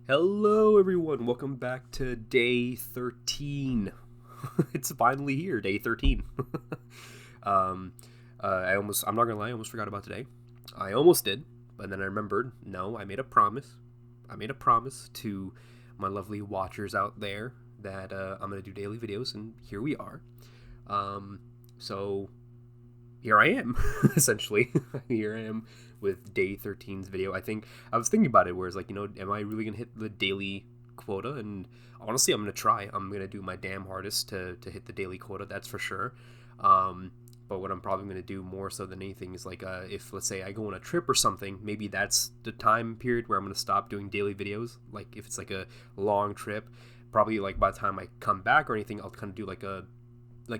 Hello, everyone. Welcome back to day 13. It's finally here, day 13. um, I'm not gonna lie, I almost forgot about today. I almost did, but then I remembered, no, I made a promise. I made a promise to my lovely watchers out there that I'm gonna do daily videos, and here we are. Um, so here I am, essentially. Here I am with day 13's video. I was thinking about it, where it's like, am I really gonna hit the daily quota? And honestly, I'm gonna try. I'm gonna do my damn hardest to hit the daily quota. That's for sure. But what I'm probably gonna do more so than anything is like, if let's say I go on a trip or something, maybe that's the time period where I'm gonna stop doing daily videos. Like if it's like a long trip, probably like by the time I come back or anything, I'll kind of do like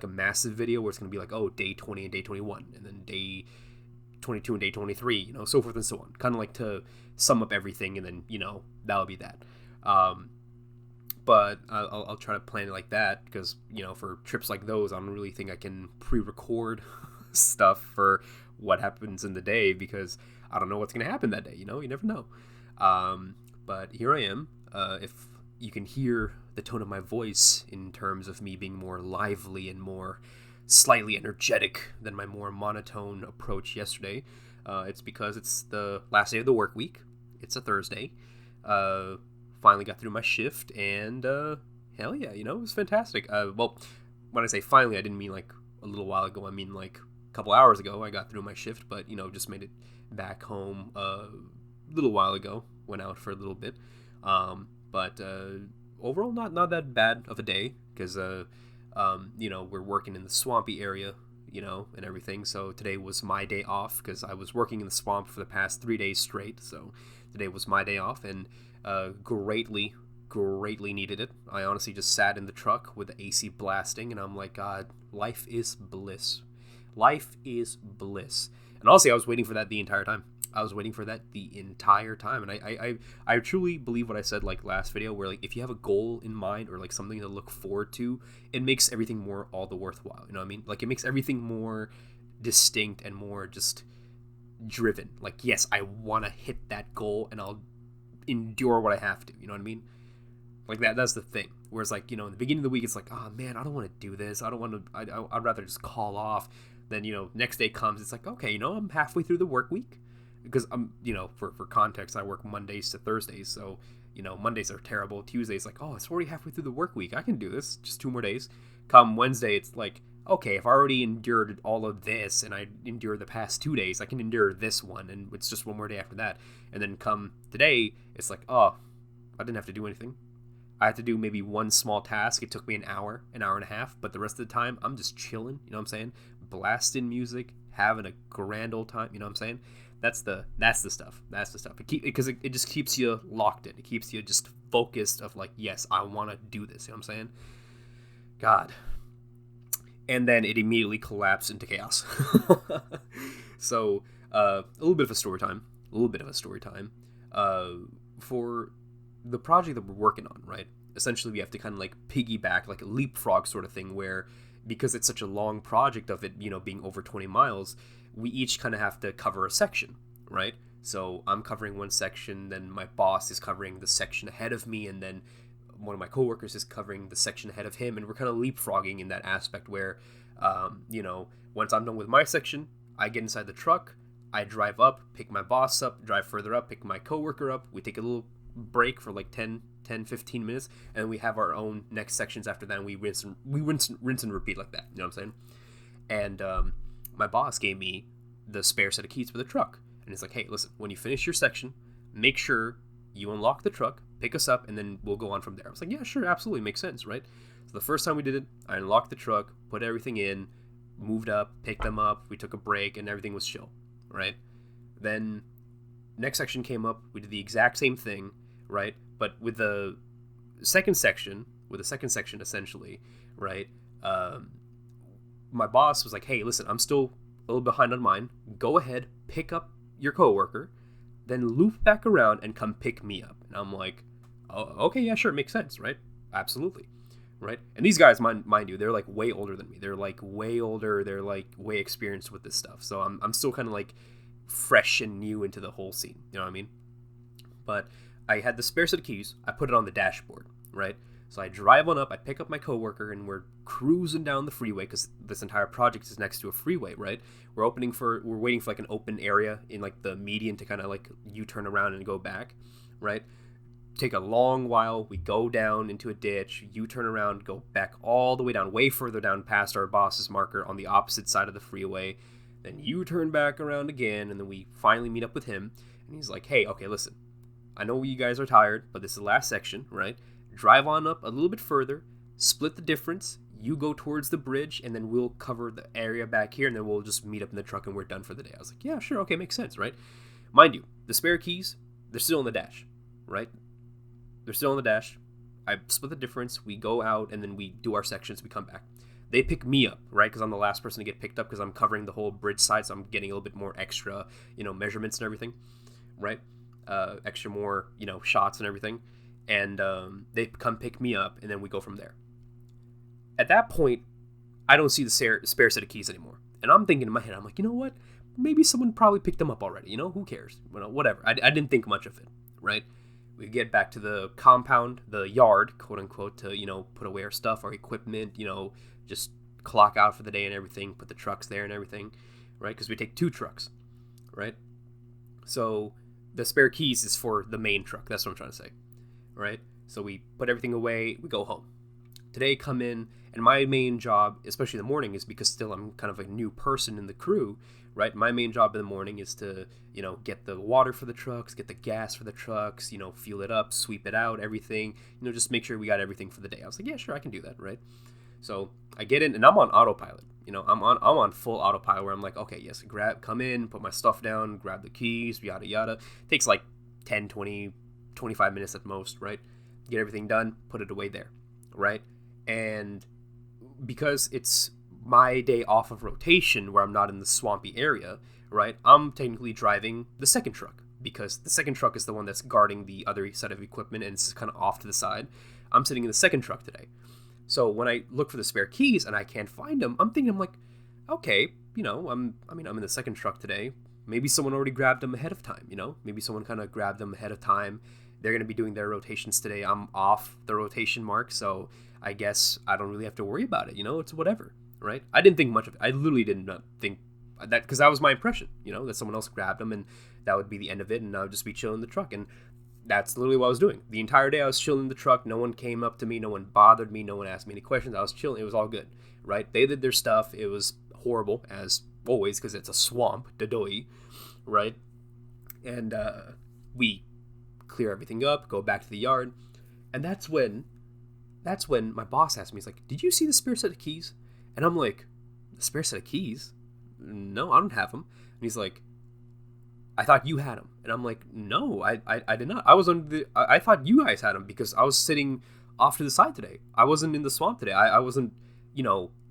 a massive video where it's going to be like, oh, day 20 and day 21, and then day 22 and day 23, so forth and so on. Kind of like to sum up everything, and then, that'll be that. But I'll try to plan it like that because, for trips like those, I don't really think I can pre-record stuff for what happens in the day because I don't know what's going to happen that day, you never know. But here I am. If you can hear the tone of my voice in terms of me being more lively and more slightly energetic than my more monotone approach yesterday, it's because it's the last day of the work week. It's a Thursday. Finally got through my shift, and hell yeah, it was fantastic. Well, when I say finally, I didn't mean like a little while ago. I mean like a couple hours ago I got through my shift, but just made it back home a little while ago. Went out for a little bit. But overall, not that bad of a day because we're working in the swampy area, and everything. So today was my day off because I was working in the swamp for the past 3 days straight. So today was my day off, and greatly needed it. I honestly just sat in the truck with the AC blasting, and I'm like, God, life is bliss. Life is bliss. And honestly, I was waiting for that the entire time. And I truly believe what I said like last video, where like if you have a goal in mind or like something to look forward to, it makes everything more all the worthwhile. You know what I mean? Like it makes everything more distinct and more just driven. Like, yes, I want to hit that goal and I'll endure what I have to. You know what I mean? Like that's the thing. Whereas like, in the beginning of the week, it's like, oh man, I don't want to do this. I don't want to, I'd rather just call off. Then, next day comes, it's like, okay, I'm halfway through the work week. Because I'm, for context, I work Mondays to Thursdays, so Mondays are terrible. Tuesdays like, oh, it's already halfway through the work week. I can do this. Just 2 more days. Come Wednesday, it's like, okay, if I already endured all of this and I endured the past 2 days, I can endure this one, and it's just one more day after that. And then come today, it's like, oh, I didn't have to do anything. I had to do maybe one small task. It took me an hour and a half, but the rest of the time, I'm just chilling. You know what I'm saying? Blasting music, having a grand old time. You know what I'm saying? That's the stuff. That's the stuff. It just keeps you locked in. It keeps you just focused of like, yes, I want to do this. You know what I'm saying? God. And then it immediately collapsed into chaos. So, a little bit of a story time. For the project that we're working on, right? Essentially, we have to kind of like piggyback, like a leapfrog sort of thing, where because it's such a long project of it, being over 20 miles, we each kind of have to cover a section, right? So I'm covering one section, then my boss is covering the section ahead of me, and then one of my coworkers is covering the section ahead of him, and we're kind of leapfrogging in that aspect where, once I'm done with my section, I get inside the truck, I drive up, pick my boss up, drive further up, pick my coworker up, we take a little break for like 10-15 minutes, and we have our own next sections after that, and we rinse and repeat like that. You know what I'm saying? And my boss gave me the spare set of keys for the truck, and it's like, hey, listen, when you finish your section, make sure you unlock the truck, pick us up, and then we'll go on from there. I was like, yeah, sure, absolutely, makes sense, right? So the first time we did it, I unlocked the truck, put everything in, moved up, picked them up, we took a break, and everything was chill, right? Then next section came up, we did the exact same thing, right? But with the second section essentially, right? My boss was like, hey, listen, I'm still a little behind on mine. Go ahead, pick up your coworker, then loop back around and come pick me up. And I'm like, oh, okay, yeah, sure, makes sense, right? Absolutely, right? And these guys, mind you, they're like way older than me. They're like way older. They're like way experienced with this stuff. So I'm still kind of like fresh and new into the whole scene. You know what I mean? But I had the spare set of keys. I put it on the dashboard, right? So I drive on up, I pick up my coworker, and we're cruising down the freeway because this entire project is next to a freeway, right? We're waiting for like an open area in like the median to kind of like U-turn around and go back, right? Take a long while. We go down into a ditch, U-turn around, go back all the way down, way further down past our boss's marker on the opposite side of the freeway. Then U-turn back around again, and then we finally meet up with him, and he's like, "Hey, okay, listen. I know you guys are tired, but this is the last section, right? Drive on up a little bit further, split the difference, you go towards the bridge, and then we'll cover the area back here, and then we'll just meet up in the truck and we're done for the day." I was like, yeah, sure, okay, makes sense, right? Mind you, the spare keys, they're still in the dash, right? They're still in the dash. I split the difference, we go out, and then we do our sections, we come back. They pick me up, right? Because I'm the last person to get picked up because I'm covering the whole bridge side, so I'm getting a little bit more extra, measurements and everything, right? Extra more, shots and everything. And they come pick me up, and then we go from there. At that point, I don't see the spare set of keys anymore. And I'm thinking in my head, I'm like, you know what? Maybe someone probably picked them up already. Who cares? Whatever. I didn't think much of it, right? We get back to the compound, the yard, quote unquote, to, put away our stuff, our equipment, just clock out for the day and everything, put the trucks there and everything, right? Because we take 2 trucks, right? So the spare keys is for the main truck. That's what I'm trying to say. Right? So we put everything away, we go home. Today come in, and my main job, especially in the morning, is because still I'm kind of a new person in the crew, right? My main job in the morning is to, get the water for the trucks, get the gas for the trucks, fuel it up, sweep it out, everything, just make sure we got everything for the day. I was like, yeah, sure, I can do that, right? So I get in, and I'm on autopilot. I'm on full autopilot where I'm like, okay, yes, come in, put my stuff down, grab the keys, yada yada. It takes like 10, 20, 25 minutes at most, right? Get everything done, put it away there, right? And because it's my day off of rotation where I'm not in the swampy area, right? I'm technically driving the second truck because the second truck is the one that's guarding the other set of equipment and it's kind of off to the side. I'm sitting in the second truck today. So when I look for the spare keys and I can't find them, I'm like, okay, I'm in the second truck today. Maybe someone already grabbed them ahead of time, Maybe someone kind of grabbed them ahead of time. They're going to be doing their rotations today. I'm off the rotation mark, so I guess I don't really have to worry about it. It's whatever, right? I didn't think much of it. I literally did not think that because that was my impression, that someone else grabbed them and that would be the end of it and I would just be chilling in the truck. And that's literally what I was doing. The entire day I was chilling in the truck. No one came up to me. No one bothered me. No one asked me any questions. I was chilling. It was all good, right? They did their stuff. It was horrible, as always, because it's a swamp, Dodoi, right? And we clear everything up, go back to the yard, and that's when my boss asked me, he's like, "Did you see the spare set of keys?" And I'm like, "The spare set of keys? No, I don't have them." And he's like, "I thought you had them." And I'm like, "No, I did not. I thought you guys had them because I was sitting off to the side today. I wasn't in the swamp today. I wasn't,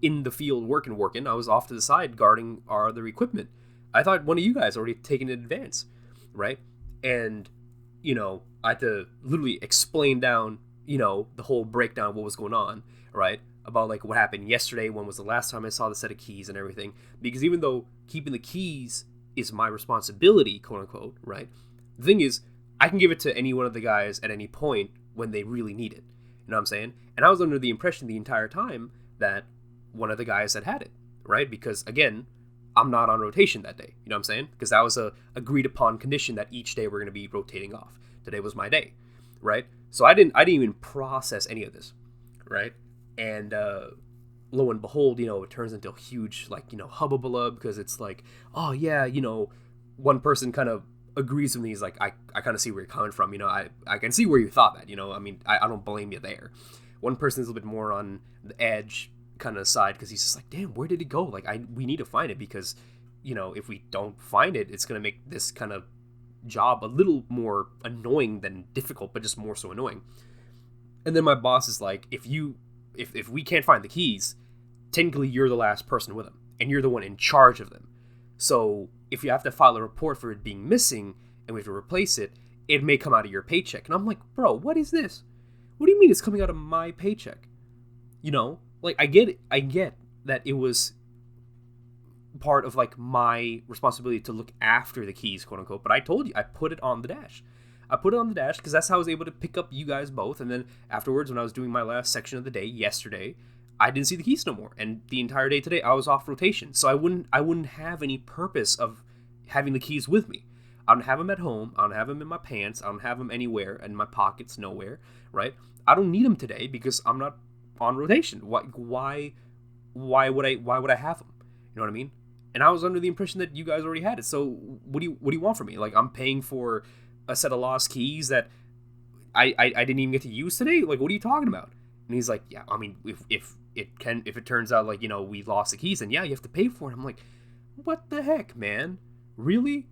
in the field working. I was off to the side guarding our other equipment. I thought one of you guys already taken in advance, right?" And I had to literally explain down, the whole breakdown of what was going on, right? About like what happened yesterday, when was the last time I saw the set of keys and everything. Because even though keeping the keys is my responsibility, quote unquote, right? The thing is, I can give it to any one of the guys at any point when they really need it. You know what I'm saying? And I was under the impression the entire time that one of the guys had it, right? Because again, I'm not on rotation that day. You know what I'm saying? Because that was a agreed upon condition that each day we're going to be rotating off. Today was my day, right? So I didn't even process any of this, right? And lo and behold, it turns into a huge hubbubalub because it's like, oh yeah, one person kind of agrees with me. He's like, I kind of see where you're coming from. I can see where you thought that. I don't blame you there. One person's a little bit more on the edge kind of side because he's just like, damn, where did it go? Like we need to find it because if we don't find it, it's gonna make this kind of job a little more annoying than difficult, but just more so annoying. And then my boss is like, if we can't find the keys, technically you're the last person with them and you're the one in charge of them. So if you have to file a report for it being missing and we have to replace it, it may come out of your paycheck. And I'm like, bro, what is this? What do you mean it's coming out of my paycheck? I get that it was part of my responsibility to look after the keys, quote unquote, but I told you, I put it on the dash. I put it on the dash because that's how I was able to pick up you guys both. And then afterwards, when I was doing my last section of the day yesterday, I didn't see the keys no more. And the entire day today, I was off rotation. So I wouldn't have any purpose of having the keys with me. I don't have them at home. I don't have them in my pants. I don't have them anywhere in my pockets, nowhere, right? I don't need them today because I'm not on rotation. Why would I have them? You know what I mean? And I was under the impression that you guys already had it. So what do you want from me? Like, I'm paying for a set of lost keys that I didn't even get to use today? Like, what are you talking about? And he's like, yeah, I mean, if it turns out, like, we lost the keys, then yeah, you have to pay for it. I'm like, what the heck, man? Really?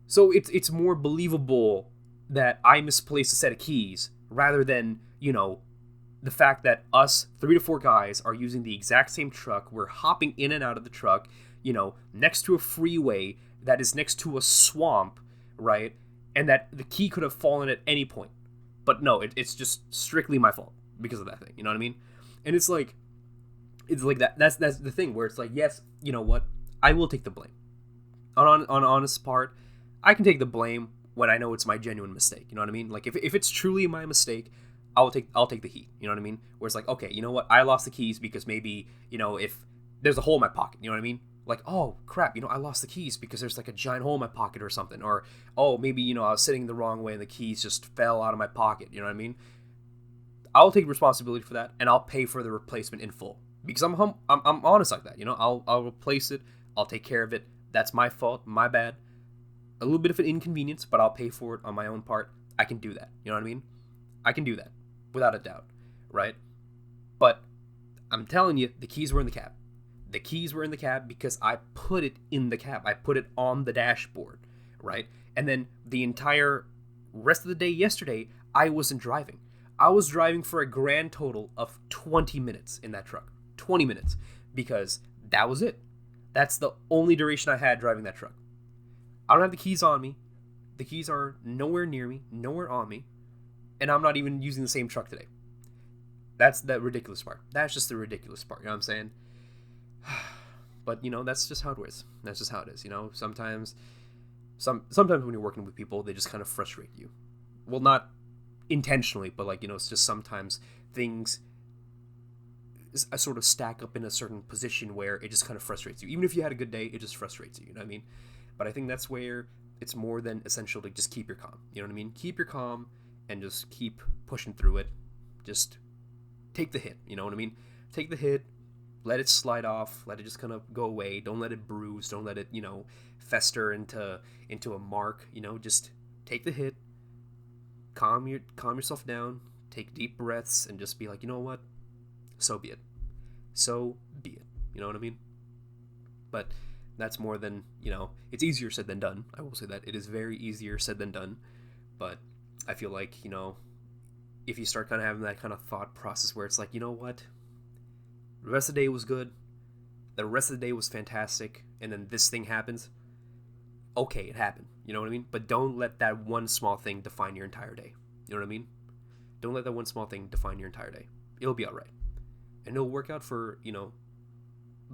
So it's more believable that I misplaced a set of keys rather than, the fact that us 3 to 4 guys are using the exact same truck. We're hopping in and out of the truck, next to a freeway that is next to a swamp, right? And that the key could have fallen at any point. But no, it's just strictly my fault because of that thing. You know what I mean? And it's like that. That's the thing where it's like, yes, you know what? I will take the blame. On honest part, I can take the blame when I know it's my genuine mistake. You know what I mean? Like, if it's truly my mistake, I'll take the heat. You know what I mean? Where it's like, okay, you know what? I lost the keys because maybe, if there's a hole in my pocket. You know what I mean? Like, oh crap, I lost the keys because there's like a giant hole in my pocket or something. Or, oh, maybe, I was sitting the wrong way and the keys just fell out of my pocket. You know what I mean? I'll take responsibility for that, and I'll pay for the replacement in full because I'm honest like that. I'll replace it. I'll take care of it. That's my fault, my bad. A little bit of an inconvenience, but I'll pay for it on my own part. I can do that. You know what I mean? I can do that without a doubt, right? But I'm telling you, the keys were in the cab. The keys were in the cab because I put it in the cab. I put it on the dashboard, right? And then the entire rest of the day yesterday, I wasn't driving. I was driving for a grand total of 20 minutes in that truck. 20 minutes. Because that was it. That's the only duration I had driving that truck. I don't have the keys on me. The keys are nowhere near me, nowhere on me. And I'm not even using the same truck today. That's the ridiculous part. That's just the ridiculous part. You know what I'm saying? But, that's just how it is. That's just how it is. Sometimes when you're working with people, they just kind of frustrate you. Well, not intentionally, but it's just sometimes things sort of stack up in a certain position where it just kind of frustrates you. Even if you had a good day, it just frustrates you. You know what I mean? But I think that's where it's more than essential to just keep your calm. You know what I mean? Keep your calm and just keep pushing through it. Just take the hit. You know what I mean? Take the hit. Let it slide off. Let it just kind of go away. Don't let it bruise. Don't let it, fester into a mark. Just take the hit. Calm yourself down. Take deep breaths and just be like, you know what? So be it. So be it. You know what I mean? But that's more than, it's easier said than done. I will say that. It is very easier said than done. But I feel like, if you start kind of having that kind of thought process where it's like, you know what? The rest of the day was good. The rest of the day was fantastic. And then this thing happens. Okay, it happened. You know what I mean? But don't let that one small thing define your entire day. You know what I mean? Don't let that one small thing define your entire day. It'll be all right. And it'll work out for,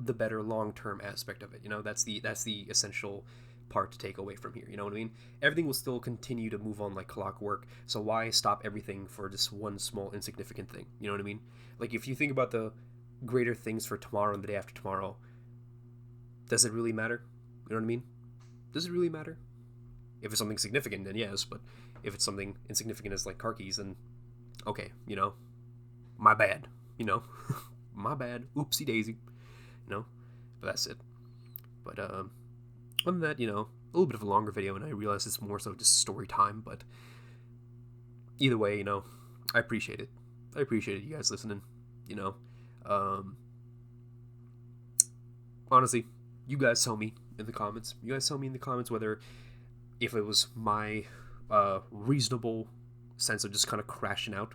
the better long-term aspect of it. That's the essential part to take away from here. You know what I mean? Everything will still continue to move on like clockwork. So why stop everything for just one small insignificant thing? You know what I mean? Like, if you think about the greater things for tomorrow and the day after tomorrow, does it really matter? You know what I mean? Does it really matter? If it's something significant, then yes. But if it's something insignificant as like car keys, then okay, my bad. My bad. Oopsie daisy. But that's it. But other than that, a little bit of a longer video, and I realize it's more so just story time. But either way, I appreciate it. I appreciate you guys listening. Honestly, you guys tell me in the comments. You guys tell me in the comments whether if it was my reasonable sense of just kind of crashing out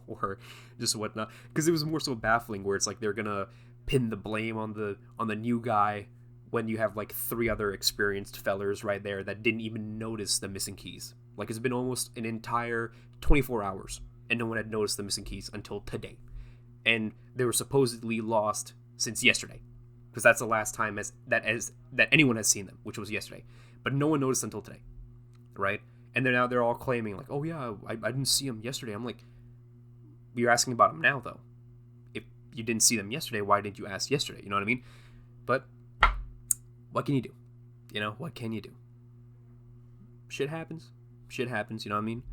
or just whatnot, because it was more so baffling where it's like they're gonna pin the blame on the new guy when you have like 3 other experienced fellers right there that didn't even notice the missing keys. Like, it's been almost an entire 24 hours and no one had noticed the missing keys until today, and they were supposedly lost since yesterday, because that's the last time that anyone has seen them, which was yesterday. But no one noticed until today, right? And they're all claiming like, oh yeah, I didn't see them yesterday. I'm like, you're asking about them now though. If you didn't see them yesterday, why didn't you ask yesterday? You know what I mean? But what can you do? What can you do? Shit happens. Shit happens, you know what I mean?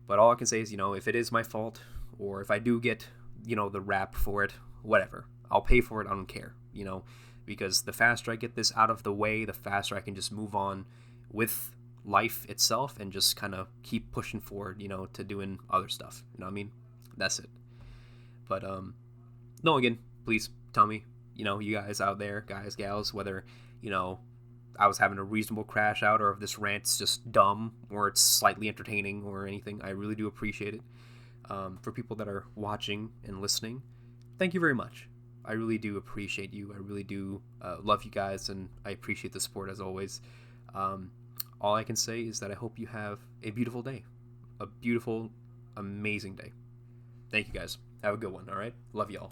But all I can say is, if it is my fault, or if I do get, the rap for it, whatever. I'll pay for it, I don't care, because the faster I get this out of the way, the faster I can just move on with life itself and just kind of keep pushing forward, to doing other stuff, you know what I mean? That's it. But, no, again, please tell me, you guys out there, guys, gals, whether, I was having a reasonable crash out, or if this rant's just dumb, or it's slightly entertaining, or anything. I really do appreciate it. For people that are watching and listening, thank you very much. I really do appreciate you. I really do love you guys, and I appreciate the support as always. All I can say is that I hope you have a beautiful day. A beautiful, amazing day. Thank you guys. Have a good one, all right? Love y'all.